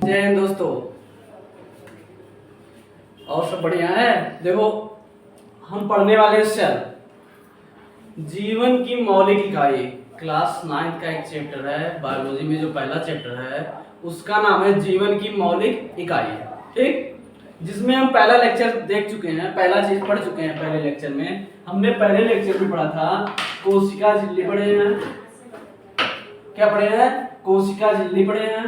जय हिंद दोस्तों। और सब बढ़िया है। देखो हम पढ़ने वाले सेल जीवन की मौलिक इकाई क्लास 9 का एक चैप्टर है बायोलॉजी में, जो पहला चैप्टर है उसका नाम है जीवन की मौलिक इकाई। ठीक, जिसमें हम पहला लेक्चर देख चुके हैं, पहला चीज पढ़ चुके हैं। पहले लेक्चर में हमने पहले लेक्चर में पढ़ा था कोशिका झिल्ली पढ़े हैं। क्या पढ़े हैं? कोशिका झिल्ली पढ़े हैं।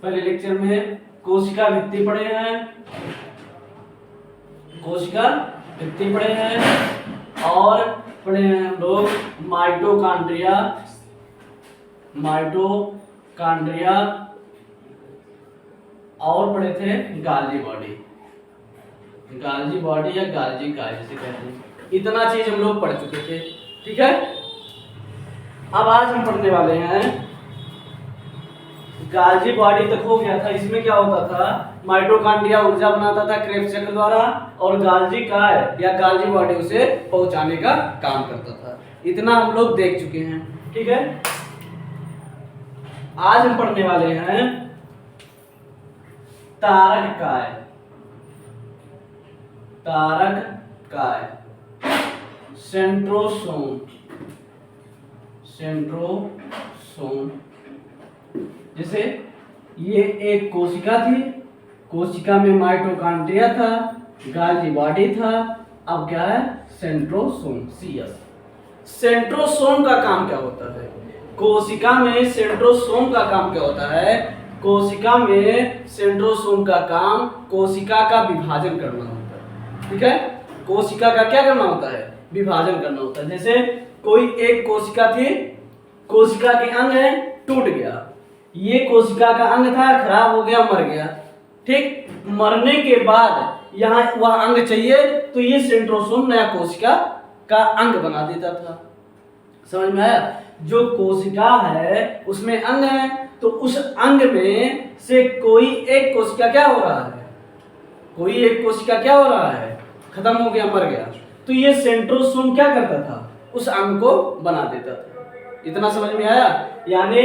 पहले लेक्चर में कोशिका भित्ति पढ़े हैं, कोशिका भित्ति पढ़े हैं, और पढ़े हैं हम लोग माइटोकॉन्ड्रिया, माइटोकॉन्ड्रिया, और पढ़े थे गाल्जी बॉडी, गाल्जी बॉडी या गाल्जी काय जिसे कहते हैं। इतना चीज हम लोग पढ़ चुके थे। ठीक है, अब आज हम पढ़ने वाले हैं गाल्जी बॉडी तक हो गया था। इसमें क्या होता था, माइटोकॉन्ड्रिया ऊर्जा बनाता था क्रेब्स चक्र द्वारा, और गाल्जी काय या गाल्जी बॉडी उसे पहुंचाने का काम करता था। इतना हम लोग देख चुके हैं। ठीक है, आज हम पढ़ने वाले हैं तारक काय, तारक काय, सेंट्रोसोम, सेंट्रोसोम। जैसे ये एक कोशिका थी, कोशिका में माइटोकॉन्ड्रिया था, गाल्जी बॉडी था, अब क्या है सेंट्रोसोम, सीएस। सेंट्रोसोम का काम क्या होता है? कोशिका में सेंट्रोसोम का काम क्या होता है? कोशिका में सेंट्रोसोम का काम कोशिका का विभाजन करना होता है। ठीक है, कोशिका का क्या करना होता है? विभाजन करना होता है। जैसे कोई एक कोशिका थी, कोशिका के अंग है, टूट गया, ये कोशिका का अंग था, खराब हो गया, मर गया। ठीक, मरने के बाद यहाँ वह अंग चाहिए तो ये सेंट्रोसोम नया कोशिका का अंग बना देता था। समझ में आया? जो कोशिका है उसमें अंग है, तो उस अंग में से कोई एक कोशिका क्या हो रहा है, कोई एक कोशिका क्या हो रहा है, खत्म हो गया, मर गया, तो ये सेंट्रोसोम क्या करता था, उस अंग को बना देता था। इतना समझ में आया? यानी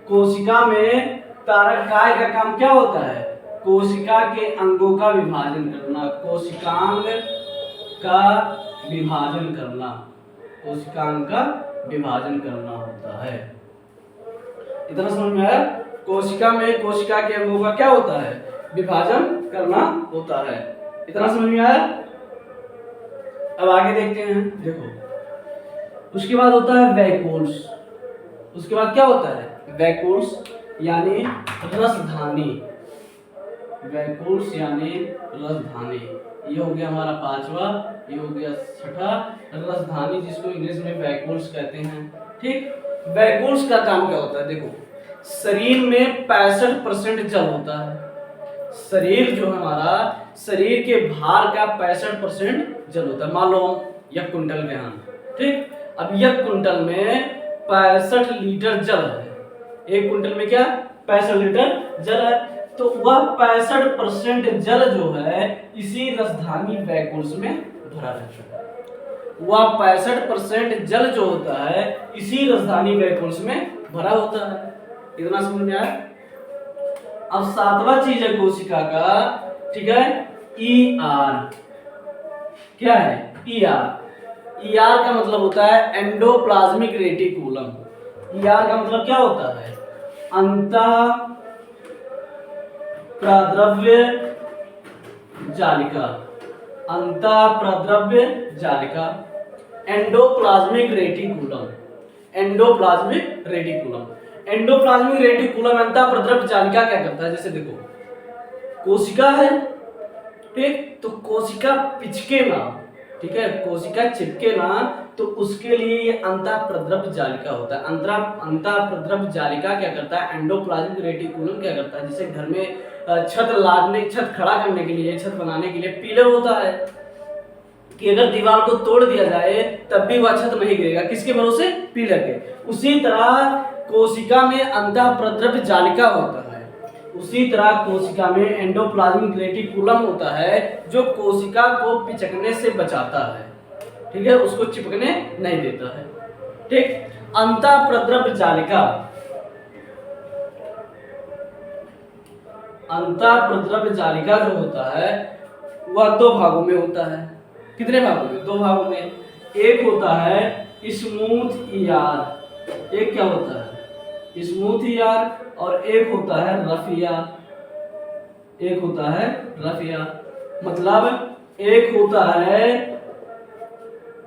कोशिका में तारक काय का काम क्या होता है? कोशिका के अंगों का विभाजन करना, कोशिकांग का विभाजन करना, कोशिकांग का विभाजन करना होता है। इतना समझ में आया? कोशिका में कोशिका के अंगों का क्या होता है? विभाजन करना होता है। इतना समझ में आया? अब आगे देखते हैं। देखो, उसके बाद होता है वैक्यूल्स। उसके बाद क्या होता है? वैक्यूल्स यानी रसधानी, वैक्यूल्स यानी रसधानी। ये हो गया हमारा पांचवा, ये हो गया छठा, रसधानी जिसको इंग्लिश में वैक्यूल्स कहते हैं। ठीक, वैक्यूल्स का काम क्या होता है? देखो, शरीर में 65% जल होता है। शरीर जो हमारा, शरीर के भार का 65% जल होता है। मान लो हम 1 कुंटल के हैं, ठीक, अब 1 कुंटल में 65 लीटर जल है। 1 कुंटल में क्या 65 लीटर जल है, तो वह 65% जल जो है इसी रसधानी वैक्यूल्स में भरा रहता है। वह 65% जल जो होता है इसी रसधानी वैक्यूल्स में भरा होता है। इतना समझ में आया? अब 7वां चीज है कोशिका का, ठीक है, ER। क्या है ER? ER का मतलब होता है एंडोप्लाज्मिक रेटिकुलम। ER का मतलब क्या होता है? अंतः प्रद्रव्य जालिका, अंतः प्रद्रव्य जालिका, endoplasmic reticulum, endoplasmic reticulum. Endoplasmic reticulum अंतः प्रद्रव्य जालिका क्या करता है? जैसे देखो, कोशिका है, ठीक, तो कोशिका पिचके ना, ठीक है, कोशिका चिपके ना, तो उसके लिए ये अंतःप्रद्रव्य जालिका होता है। अंतःप्रद्रव्य जालिका क्या करता है? एंडोप्लाज्मिक रेटिकुलम क्या करता है? जैसे घर में छत लागने, छत खड़ा करने के लिए, छत बनाने के लिए पिलर होता है कि अगर दीवार को तोड़ दिया जाए तब भी वह छत नहीं गिरेगा, किसके भरोसे? पिलर के। उसी तरह कोशिका में अंतःप्रद्रव्य जालिका होता है, उसी तरह कोशिका में एंडोप्लाज्मिक रेटिकुलम होता है जो कोशिका को पिचकने से बचाता है। ठीक है, उसको चिपकने नहीं देता है। ठीक, अंतःप्रद्रव्य जालिका अंतःप्रद्रव्य जालिका जो होता है वह दो भागों में होता है। कितने भागों में? दो भागों में। एक होता है स्मूथ ईआर, एक क्या होता है? स्मूथ ईआर, और एक होता है रफ ईआर। एक होता है रफ ईआर, मतलब एक होता है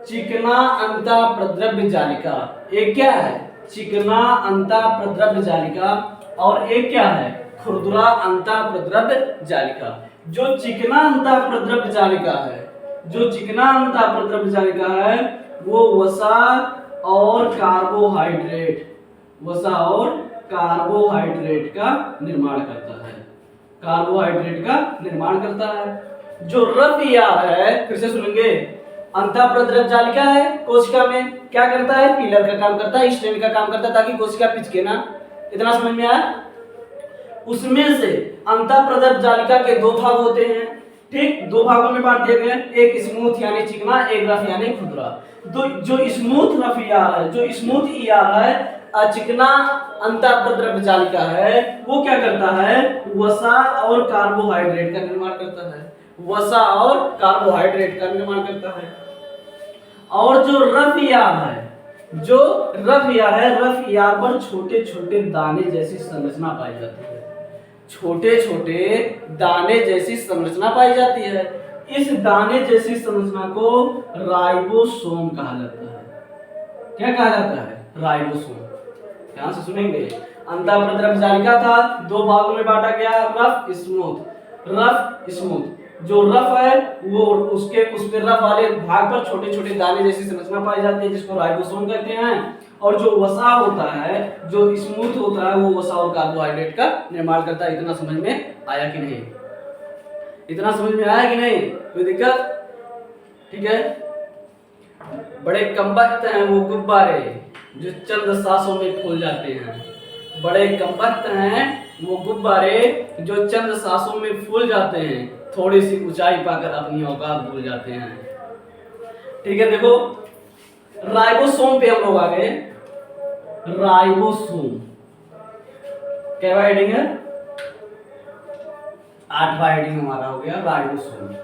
चिकना अंतःप्रद्रव्य जालिका, एक क्या है? चिकना अंतःप्रद्रव्य जालिका, और एक क्या है? खुरदुरा अंतःप्रद्रव्य जालिका। जो चिकना अंतःप्रद्रव्य जालिका है, जो चिकना अंतःप्रद्रव्य जालिका है वो वसा और कार्बोहाइड्रेट, वसा और कार्बोहाइड्रेट का निर्माण करता है, कार्बोहाइड्रेट का निर्माण करता है। जो रफ ईआर है, फिर से सुनेंगे, अंतःप्रद्रव्य जालिका है, कोशिका में क्या करता है? पिलर का काम करता है, स्टैंड का काम करता है, ताकि कोशिका पिचके ना। इतना समझ में आया? उसमें से अंतःप्रद्रव्य जालिका के दो भाग होते हैं, ठीक, दो भागों में बांट दिए गए, एक स्मूथ यानी चिकना, एक रफ यानी खुरदुरा। जो स्मूथ रफ ईआर है, जो स्मूथ ईआर है, चिकना अंतःप्रद्रव्य जालिका है, वो क्या करता है? वसा और कार्बोहाइड्रेट का निर्माण करता है, वसा और कार्बोहाइड्रेट का निर्माण करता है। और जो रफ ईआर है, जो रफ ईआर है, रफ ईआर पर छोटे छोटे दाने जैसी संरचना पाई जाती है, छोटे छोटे दाने जैसी संरचना पाई जाती है। इस दाने जैसी संरचना को राइबोसोम कहा जाता है। क्या कहा जाता है? राइबोसोम। ध्यान से सुनेंगे, अंतःप्रद्रव्य जालिका था, दो भागों में बांटा गया, रफ स्मूथ। रफ स्मूथ, जो रफ है वो उसके उस पे रफ वाले भाग पर छोटे छोटे दाने जैसी संरचना पाई जाती है, जिसको राइबोसोम कहते हैं। और जो वसा होता है, जो स्मूथ होता है, वो वसा और कार्बोहाइड्रेट का निर्माण करता है। इतना समझ में आया कि नहीं? इतना समझ में आया कि नहीं? कोई दिक्कत? ठीक है। बड़े कमबख्त हैं वो गुब्बारे जो चंद सांसों में फूल जाते हैं। बड़े कमबख्त हैं वो गुब्बारे जो चंद सांसों में फूल जाते हैं, थोड़ी सी ऊंचाई पाकर अपनी औकात भूल जाते हैं। ठीक है, देखो राइबोसोम पे हम लोग आ गए। राइबोसोम क्या हेडिंग है? 8वां हेडिंग हमारा हो गया राइबोसोम।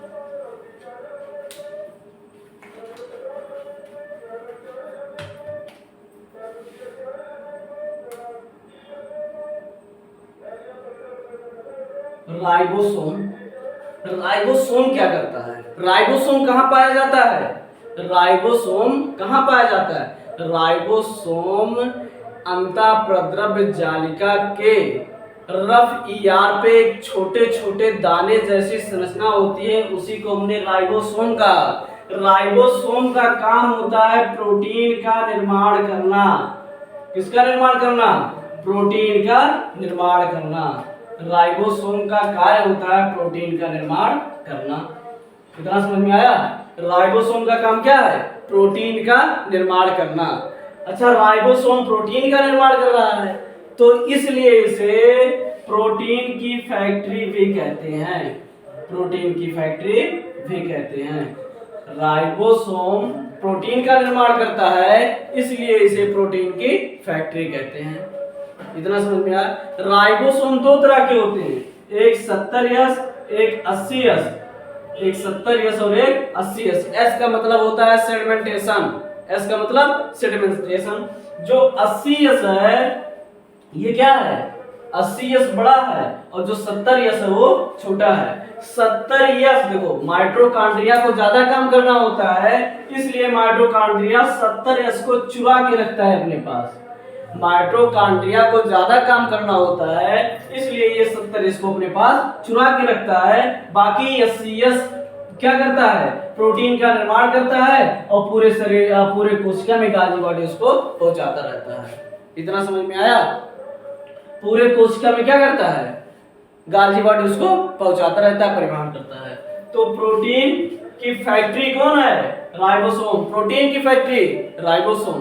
राइबोसोम, राइबोसोम क्या करता है? राइबोसोम कहाँ पाया जाता है? राइबोसोम कहाँ पाया जाता है? राइबोसोम अंतःप्रद्रव्य जालिका के रफ ईआर पे एक छोटे छोटे दाने जैसी संरचना होती है, उसी को हमने राइबोसोम कहा। राइबोसोम का काम होता है प्रोटीन का निर्माण करना। किसका निर्माण करना? प्रोटीन का निर्माण करना। राइबोसोम का कार्य होता है प्रोटीन का निर्माण करना। कितना समझ में आया? राइबोसोम का काम क्या है? प्रोटीन का निर्माण करना। अच्छा, राइबोसोम प्रोटीन का निर्माण कर रहा है तो इसलिए इसे प्रोटीन की फैक्ट्री भी कहते हैं। प्रोटीन की फैक्ट्री भी कहते हैं। राइबोसोम प्रोटीन का निर्माण करता है, इसलिए इसे प्रोटीन की फैक्ट्री कहते हैं। इतना समझ में आया? राइबोसोम दो तरह के होते हैं, एक 70S, एक 80S। एक 70S और एक 80S। S का मतलब होता है सेडिमेंटेशन, S का मतलब सेडिमेंटेशन। जो 80S है ये क्या है? 80S बड़ा है और जो 70S है वो छोटा है। 70S देखो माइटोकॉन्ड्रिया को ज्यादा काम करना होता है, इसलिए माइटोकॉन्ड्रिया 70S को चुरा के रखता है अपने पास। माइटोकॉन्ड्रिया को ज्यादा काम करना होता है, इसलिए ये 70S को अपने पास चुरा के रखता है। बाकी 80S क्या करता है? प्रोटीन का निर्माण करता है और पूरे शरीर पूरे कोशिका में गाजी बॉडी उसको पहुंचाता रहता है। इतना समझ में आया? पूरे कोशिका में क्या करता है? गाजी बॉडी उसको पहुंचाता रहता है, परिवहन करता है। तो प्रोटीन की फैक्ट्री कौन है? राइबोसोम। प्रोटीन की फैक्ट्री राइबोसोम।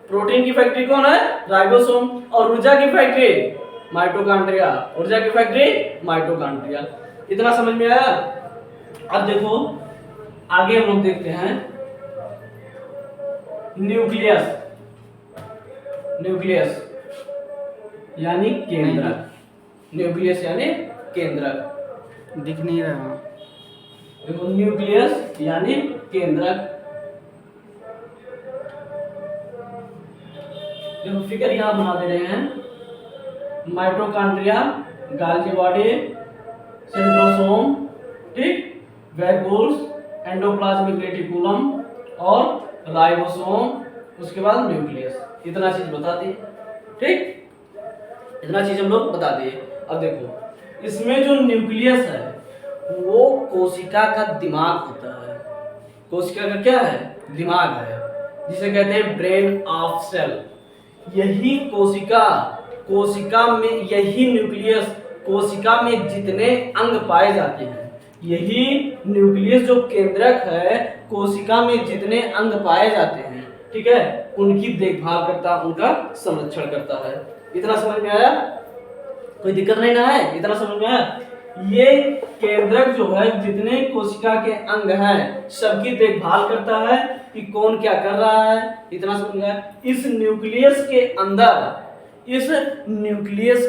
प्रोटीन की फैक्ट्री कौन है? राइबोसोम। और ऊर्जा की फैक्ट्री माइटोकॉन्ड्रिया। ऊर्जा की फैक्ट्री माइटोकॉन्ड्रिया। इतना समझ में आया? अब देखो आगे हम लोग देखते हैं न्यूक्लियस। न्यूक्लियस यानी केंद्रक। न्यूक्लियस यानी केंद्रक। दिख नहीं रहा। देखो न्यूक्लियस यानी केंद्रक। देखो फिगर यहाँ बना दे रहे हैं। माइटोकॉन्ड्रिया, गाल्गी बॉडी, सेंट्रोसोम, ठीक, वैक्यूल्स, एंडोप्लाज्मिक रेटिकुलम और राइबोसोम, उसके बाद न्यूक्लियस। इतना चीज बता दिए, ठीक, इतना चीज हम लोग बता दिए। अब देखो इसमें जो न्यूक्लियस है वो कोशिका का दिमाग होता है। कोशिका का क्या है? दिमाग है, जिसे कहते हैं ब्रेन ऑफ सेल। यही कोशिका में यही न्यूक्लियस, कोशिका में जितने अंग पाए जाते हैं, यही न्यूक्लियस जो केंद्रक है, कोशिका में जितने अंग पाए जाते हैं, ठीक है, उनकी देखभाल करता है, उनका संरक्षण करता है। इतना समझ में आया? कोई दिक्कत नहीं ना है? इतना समझ में आया? ये केंद्रक जो है जितने कोशिका के अंग हैं सबकी देखभाल करता है कि कौन क्या कर रहा है। इतना समझ में आया? इस न्यूक्लियस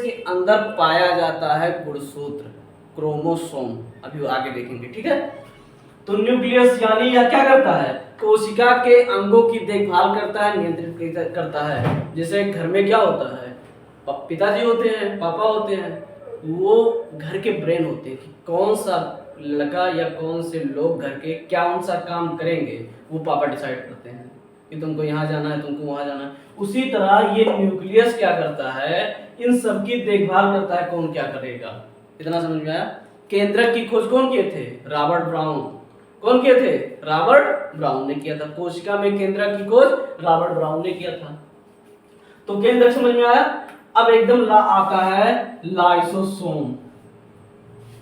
के अंदर पाया जाता है गुणसूत्र, क्रोमोसोम। अभी आगे देखेंगे, ठीक है। तो न्यूक्लियस यानी यह क्या करता है? कोशिका के अंगों की देखभाल करता है, नियंत्रित करता है। जैसे घर में क्या होता है, पिताजी होते हैं, पापा होते हैं, वो घर के ब्रेन होते हैं कि कौन सा लड़का या कौन से लोग घर के कौन सा काम करेंगे, वो पापा डिसाइड करते हैं कि तुमको यहाँ जाना है, तुमको वहाँ जाना है। उसी तरह ये न्यूक्लियस क्या करता है? इन सब की देखभाल करता है, कौन क्या करेगा। इतना समझ में आया? केंद्रक की खोज कौन किए थे? Robert brown. कौन किए थे? रॉबर्ट ब्राउन ने किया था। कोशिका में केंद्रक की खोज रॉबर्ट ब्राउन ने किया था। तो केंद्रक समझ में आया। अब एकदम आता है लाइसोसोम।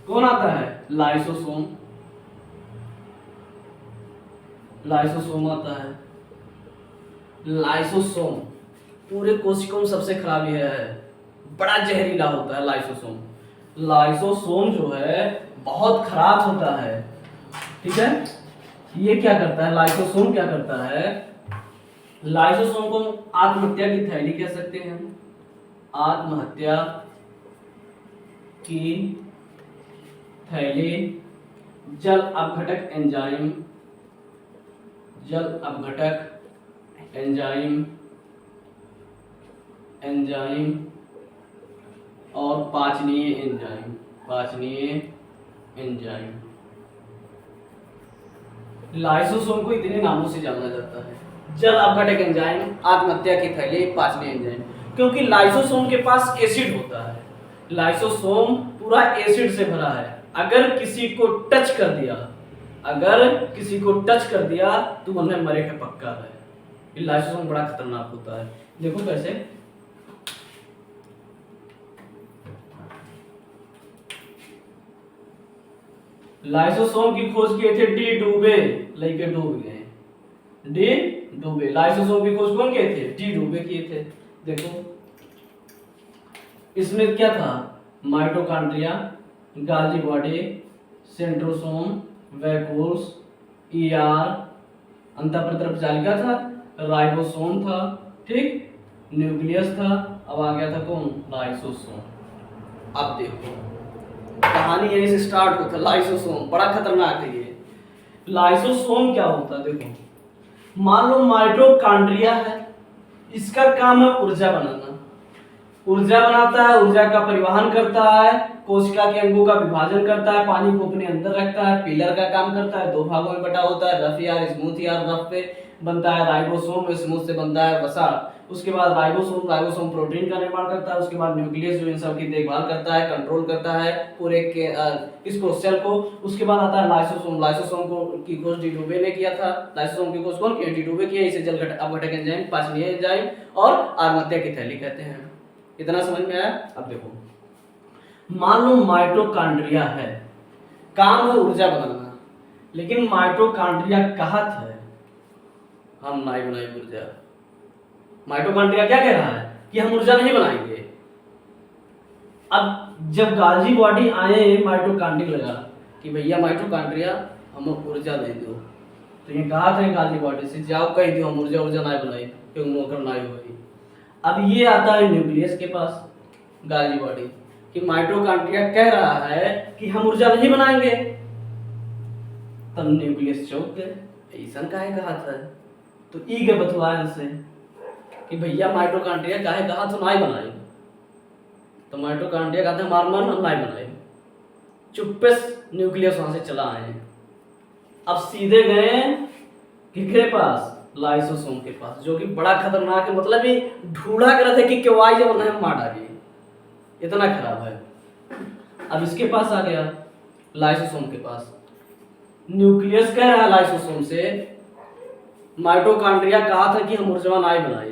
कौन आता है? लाइसोसोम। लाइसोसोम आता है। लाइसोसोम पूरे कोशिकाओं में सबसे खराब यह है, बड़ा जहरीला होता है लाइसोसोम। लाइसोसोम जो है बहुत खराब होता है, ठीक है। ये क्या करता है? लाइसोसोम क्या करता है? लाइसोसोम को आत्महत्या की थैली कह सकते हैं। आत्महत्या की थैली, जल अपघटक एंजाइम, जल अपघटक एंजाइम और पाचनीय एंजाइम। लाइसोसोम को इतने नामों से जाना जाता है: जल अपघटक एंजाइम, आत्महत्या की थैली, पाचनीय एंजाइम। क्योंकि लाइसोसोम के पास एसिड होता है। लाइसोसोम पूरा एसिड से भरा है। अगर किसी को टच कर दिया तो उन्हें मरे का पक्का है। ये लाइसोसोम बड़ा खतरनाक होता है। देखो कैसे, लाइसोसोम की खोज किए थे डी डूबे, लेके डूब गए। डी डूबे लाइसोसोम की खोज कौन किए थे? डी डूबे किए थे। देखो इसमें क्या था? Mitochondria, Golgi body, centrosome, vacuoles, ER, अंतःप्रतरफ जालिका था, राइबोसोम था, ठीक, न्यूक्लियस था। अब आ गया था कौन? लाइसोसोम। अब देखो कहानी यहीं से स्टार्ट होता है। लाइसोसोम बड़ा खतरनाक है ये। लाइसोसोम क्या होता है? देखो मान लो माइटोकॉन्ड्रिया है, इसका काम है ऊर्जा बनाना। ऊर्जा बनाता है, ऊर्जा का परिवहन करता है, कोशिका के अंगों का विभाजन करता है, पानी को अपने अंदर रखता है, पिलर का काम करता है, दो भागों में बटा होता है, रफ यार स्मूथ यार रफ पे बनता है, राइबोसोम स्मूथ से बनता है वसा। उसके बाद राइबोसोम प्रोटीन का निर्माण करता है। उसके बाद न्यूक्लियस जो इन सब की देखभाल करता है, कंट्रोल करता है पूरे के इसको सेल को। उसके बाद आता है लाइसोसोम। लाइसोसोम को की खोज डी डूबे ने किया था। लाइसोसोम की खोज कौन किया? डी डूबे किया। इसे जल अपघटक एंजाइम, पाचनीय एंजाइम और आत्महत्या की थैली कहते हैं। इतना समझ में आया? अब देखो मान लो माइटोकॉन्ड्रिया है, काम है ऊर्जा बनाना, लेकिन माइटोकॉन्ड्रिया कहत है हम नहीं बनाई ऊर्जा। माइटोकॉन्ड्रिया क्या कह रहा है कि हम ऊर्जा नहीं बनाएंगे। अब जब गाल्गी बॉडी आए, माइटोकॉन्ड्रिया लगा कि भैया माइटोकॉन्ड्रिया हम ऊर्जा दे दो, तो ये कहा था गाल्गी बॉडी से जाओ कह दो हम ऊर्जा नहीं बनाई क्योंकि नौकर नहीं हुई। अब ये आता है न्यूक्लियस के पास, गाल्गी बॉडी कि माइटोकॉन्ड्रिया कह रहा है कि हम ऊर्जा नहीं बनाएंगे, तब न्यूक्लियस चौंक गए, ऐसा काहे कहा था। तो ई के बतवाए से कि भैया माइटोकॉन्ड्रिया काहे कहा तो नहीं बनाए, तो माइटोकॉन्ड्रिया कहते हैं हमार मन हम नहीं बनाए, चुप्पे न्यूक्लियस वहां से चला आए। अब सीधे गए किसके पास, लाइसोसोम के पास, जो कि बड़ा खतरनाक है, मतलब ये ढूंढा कर थे कि क्यों आई जब उन्हें मार डाली, इतना खराब है। अब इसके पास आ गया, लाइसोसोम के पास, न्यूक्लियस कह रहा है लाइसोसोम से माइटोकॉन्ड्रिया कहा था कि हम ऊर्जा नहीं बनाए,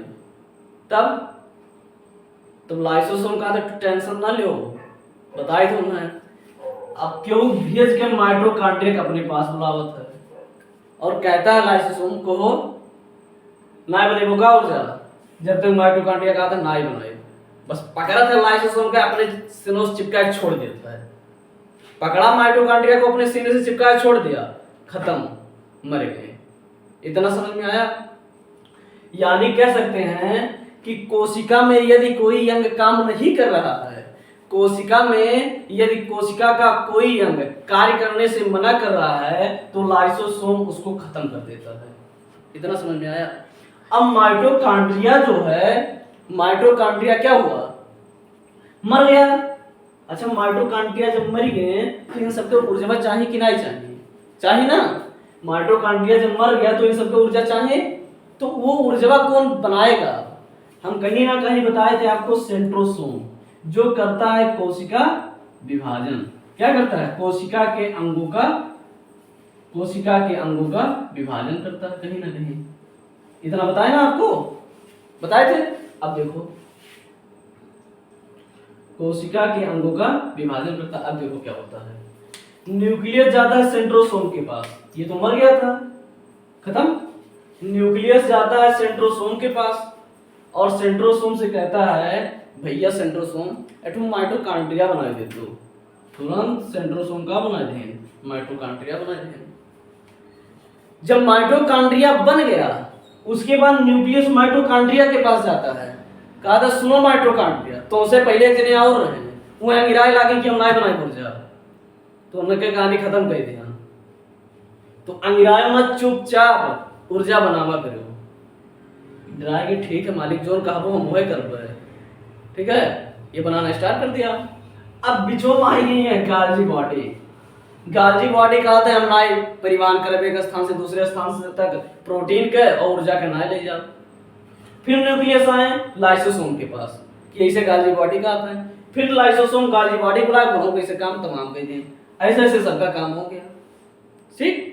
तब लाइसोसोम कहा था टेंशन ना लो, बताए तो उन्हें। अब क्यों भेज के माइटोकॉन्ड्रिया अपने पास बुलावत है और कहता है लाइसोसोम को ना बने वो का ऊर्जा, जब तक माइटोकॉन्ड्रिया कहा था ना ही बनाए, बस पकड़ा था लाइसोसोम का अपने सीने से चिपका के छोड़ देता है, पकड़ा माइटोकॉन्ड्रिया को अपने सीने से चिपका के छोड़ दिया, खत्म, मर गए। इतना समझ में आया। यानी कह सकते हैं कि कोशिका में यदि कोई अंग काम नहीं कर रहा है, कोशिका में यदि कोशिका का कोई अंग कार्य करने से मना कर रहा है तो लाइसोसोम उसको खत्म कर देता है। इतना समझ में आया। अब माइटोकॉन्ड्रिया जो है, माइटोकॉन्ड्रिया क्या हुआ, मर गया। अच्छा, माइटोकॉन्ड्रिया जब मर गए तो इन सबको ऊर्जा चाहिए कि नहीं चाहिए, चाहिए ना। माइटोकॉन्ड्रिया जब मर गया तो इन सबको ऊर्जा चाहिए, तो वो ऊर्जा कौन बनाएगा, हम कहीं ना कहीं बताए थे आपको, सेंट्रोसोम, जो करता है कोशिका विभाजन। क्या करता है, कोशिका के अंगों का विभाजन करता है कहीं ना कहीं। इतना बताए ना आपको, बताए थे। अब देखो, कोशिका के अंगों का विभाजन करता है। अब देखो क्या होता है, न्यूक्लियस जाता है सेंट्रोसोम के पास, ये तो मर गया था, खत्म। न्यूक्लियस जाता है सेंट्रोसोम के पास और सेंट्रोसोम से कहता है भैया सेंट्रोसोम एटू माइटोकॉन्ड्रिया बना दे, दो तुरंत सेंट्रोसोम का बना दे, माइटोकॉन्ड्रिया बना दे। जब माइटोकॉन्ड्रिया बन गया उसके बाद न्यूक्लियस माइटोकॉन्ड्रिया के पास जाता है, कहा था सुनो माइटोकॉन्ड्रिया, तो उससे पहले जने और रहे वो अंगिराए लागे कि हम नहीं बनाए ऊर्जा, तो उनके कहानी खत्म कर दिया। तो अंगिराए मत, चुपचाप ऊर्जा बनावा करो, डराएगी ठीक है मालिक जोन कहा हम वही कर, ठीक है। ये बनाना स्टार्ट कर दिया। अब बिचो माही नहीं है गाल्जी बॉडी, गाल्जी बॉडी कहा था हम नाई परिवहन करे एक स्थान से दूसरे स्थान से तक प्रोटीन के और ऊर्जा के नाई ले जा। फिर न्यूक्लियस आए लाइसोसोम के पास कि ऐसे गाल्जी बॉडी का आता है, फिर लाइसोसोम गाल्जी बॉडी बुला घरों कैसे काम तमाम कर दिए, ऐसे ऐसे सबका काम हो गया, ठीक।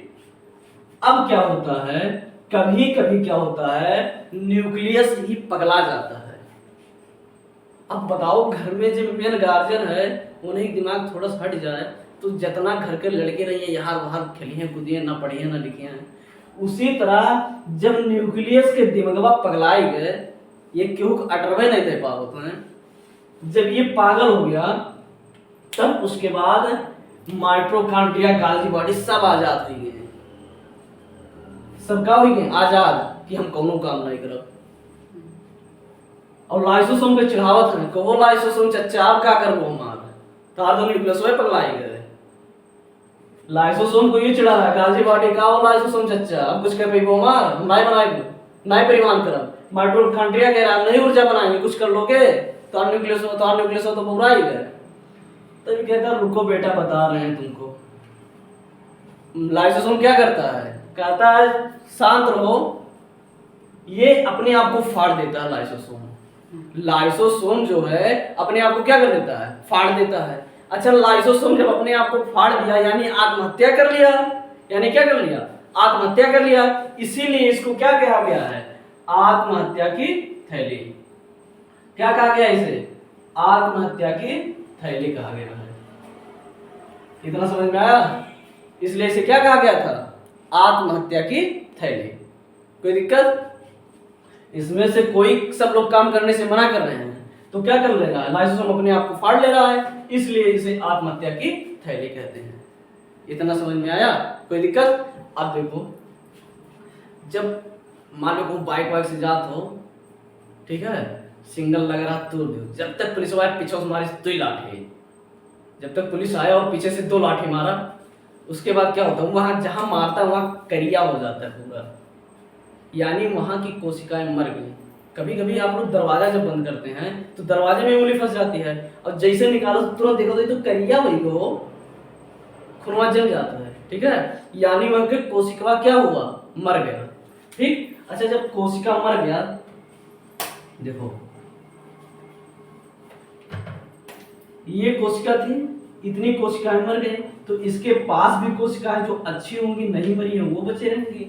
अब क्या होता है, कभी कभी क्या होता है, न्यूक्लियस ही पगला जाता है। अब बताओ घर में जो मेन गार्जियन है उन्हें दिमाग थोड़ा सा हट जाए तो जितना घर के लड़के रहिए यहाँ वहां खेलिए कूदिए, ना पढ़िए ना लिखिए, उसी तरह जब न्यूक्लियस के दिमागवा पगलाई गए, ये क्यों अटरवे नहीं दे पा होते हैं, जब ये पागल हो गया तब उसके बाद माइटोकॉन्ड्रिया गाल्जी बॉडी सब आजाद हुई गए, सब का हुई गए आजाद कि हम कोनो काम नहीं करब। और लाइसोसोम के चिढ़ावत है, कहो लाइसोसोम चच्चा आप क्या करबो हमार, तार तो न्यूक्लियस वे पगलाई गए। लाइसोसोम को ये चिढ़ा रहा है गाल्जी बॉडी का, वो लाइसोसोम चच्चा अब कुछ कर पेबो हमार, हम नहीं बनाएंगे, नहीं परिवहन करब। माइटोकॉन्ड्रिया कह रहा नहीं ऊर्जा बनाएंगे, कुछ कर लोगे तो न्यूक्लियस तो पूरा ही गए। तो ये कहता रुको बेटा बता रहे हैं तुमको। लाइसोसोम क्या करता है, कहता है शांत रहो, ये अपने आप को फाड़ देता है। लाइसोसोम जो है अपने आप को क्या कर देता है, फाड़ देता है। अच्छा, लाइसोसोम जब अपने आप को फाड़ दिया यानी आत्महत्या कर लिया, यानी क्या कर लिया, आत्महत्या कर लिया, इसीलिए इसको क्या कहा गया है, आत्महत्या की थैली। क्या कहा गया इसे, आत्महत्या की थैली कहा गया है। इतना समझ में आया, इसलिए इसे क्या कहा गया था, आत्महत्या की थैली। कोई दिक्कत, इसमें से कोई सब लोग काम करने से मना कर रहे हैं तो क्या कर ले रहा है, लाइसोसोम अपने आप को फाड़ ले रहा है, इसलिए इसे आत्महत्या की थैली कहते हैं। इतना समझ में आया, कोई दिक्कत। अब देखो, जब मान लो बाइक वाइक से जात हो, ठीक है, सिग्नल लग रहा तो जब तक पुलिस वाले पीछे से मारे तो ही लाठी जब तक पुलिस आया और पीछे से 2 लाठी मारा, उसके बाद क्या होता है, वहां जहां मारता वहां करिया हो जाता है पूरा, यानी वहां की कोशिकाएं मर गई। कभी कभी आप लोग दरवाजा जब बंद करते हैं तो दरवाजे में उंगली फंस जाती है, और जैसे निकालो तो तुरंत देखो तो करिया वही को खुरवा जल जाता है, ठीक है। यानी वहां के कोशिका क्या हुआ, मर गया, ठीक। अच्छा, जब कोशिका मर गया, देखो ये कोशिका थी, इतनी कोशिकाएं मर गई, तो इसके पास भी कोशिकाएं जो अच्छी होंगी, नहीं मरी है, वो बचे रहेंगी,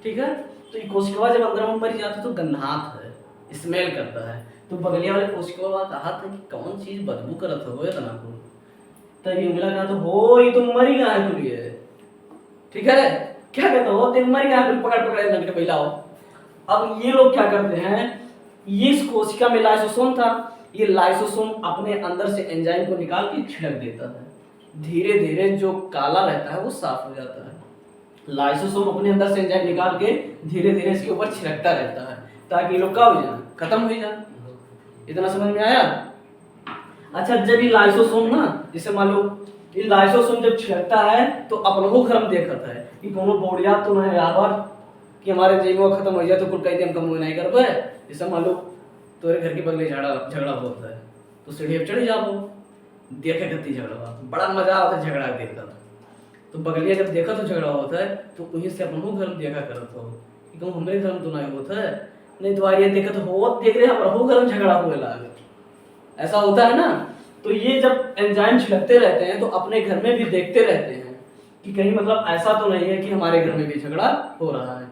ठीक है। तो ये कोशिका जब अंदर में मर जाती है तो गंधात है, स्मेल करता है। तो बगलिया वाले कोशिका कहा था कि कौन चीज बदबू करत हो इतना को, तब ये मिला कहा तो हो ये तो मरी गया है कुल ये, ठीक है। क्या कहता हो, तेरे मर गया है, पकड़ पकड़ लड़के पहला हो। अब ये लोग क्या करते हैं, ये इस कोशिका में लाइसोसोम था, ये लाइसोसोम अपने अंदर से एंजाइम को निकाल के छिड़क देता है। धीरे धीरे जो काला रहता है वो साफ हो जाता है। लाइसोसोम अपने अंदर से एंजाइम निकाल के धीरे धीरे इसके ऊपर छिड़कता रहता है, ताकि ये लोग क्या हो जाए, खत्म हो जाए। इतना समझ में आया। अच्छा, जब ये लाइसोसोम ना, जैसे मान लो ये लाइसोसोम जब छिड़कता है तो अपने को खर्म देखता है कि कोनो बोड़िया तो नहीं यार कि हमारे जीवन खत्म हो जाए तो कुल कई दिन कम नहीं कर पाए। जैसे मान लो तोरे घर के बगले झगड़ा होता है तो सीढ़ी पे चढ़ जाओ, देखे कत्ती झगड़ा, बड़ा मजा आता है झगड़ा देखकर। तो बगलिया जब देखा तो झगड़ा होता है तो वहीं से अपन धर्म देखा करत हो कि कहूँ हमारे धर्म तो नहीं होता है, नहीं तुम्हारी देखत हो देख रहे हमारा हो धर्म झगड़ा हुए लागे, ऐसा होता है ना। तो ये जब एंजाइम छिड़कते रहते हैं तो अपने घर में भी देखते रहते हैं कि कहीं मतलब ऐसा तो नहीं है कि हमारे घर में भी झगड़ा हो रहा है।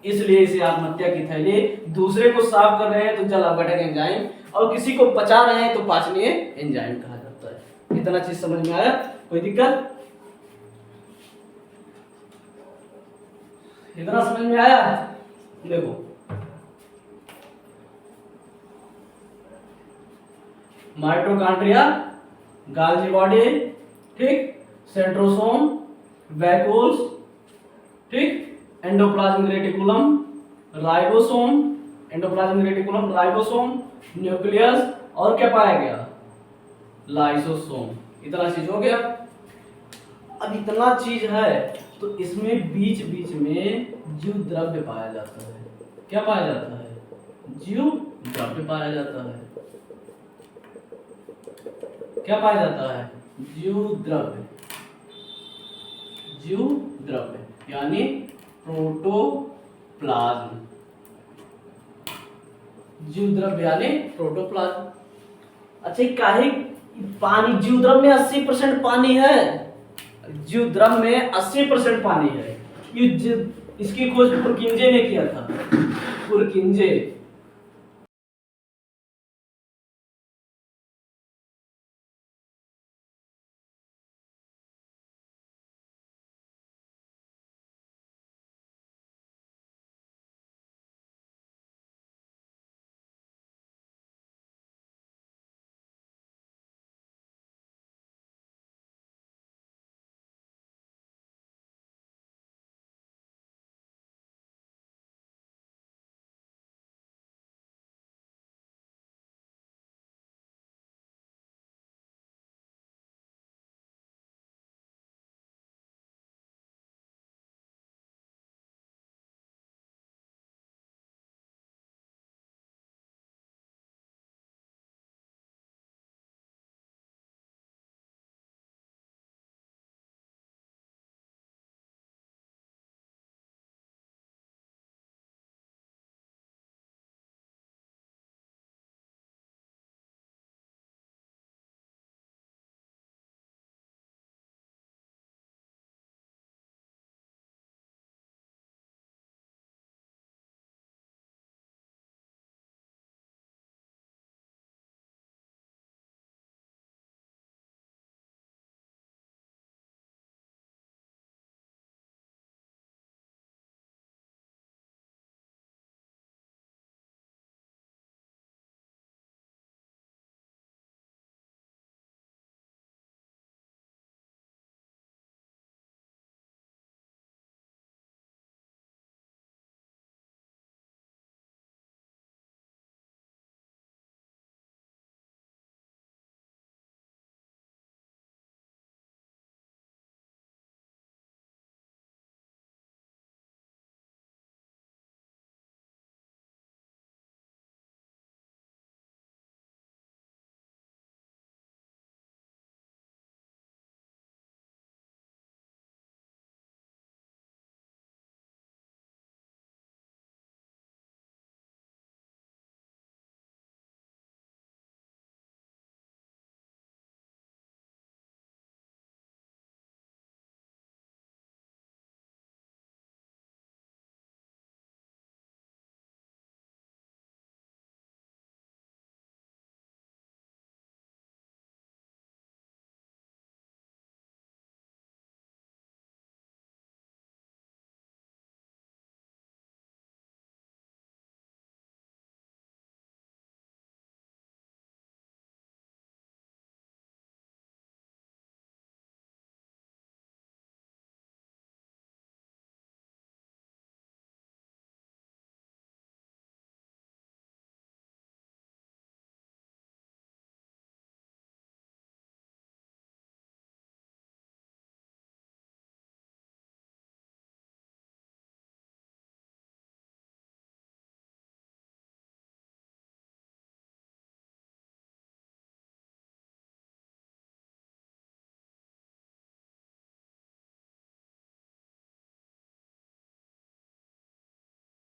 इसलिए इसे आत्महत्या की थैली, दूसरे को साफ कर रहे हैं तो जल अपघटक एंजाइम, और किसी को पचा रहे हैं तो पाचनीय एंजाइम कहा जाता है। इतना चीज समझ में आया, कोई दिक्कत? इतना समझ में आया? देखो माइटोकॉन्ड्रिया, गाल्जी बॉडी, ठीक, सेंट्रोसोम, वैक्यूल्स, ठीक, endoplasmic reticulum, ribosome, endoplasmic reticulum, ribosome, nucleus, और क्या पाया गया, लाइसोसोम। इतना चीज हो गया। अब इतना चीज है तो इसमें बीच बीच में जीव द्रव्य पाया जाता है। क्या पाया जाता है, जीव द्रव्य पाया जाता है। क्या पाया जाता है, जीव द्रव्य, जीव द्रव्य यानी प्रोटोप्लाज्म, जीव द्रव्य यानी प्रोटोप्लाज्म। अच्छा, काहे पानी, जीव द्रव्य में 80% पानी है, जीव द्रव्य में 80% पानी है। ये इसकी खोज पुरकिंजे ने किया था, पुरकिंजे।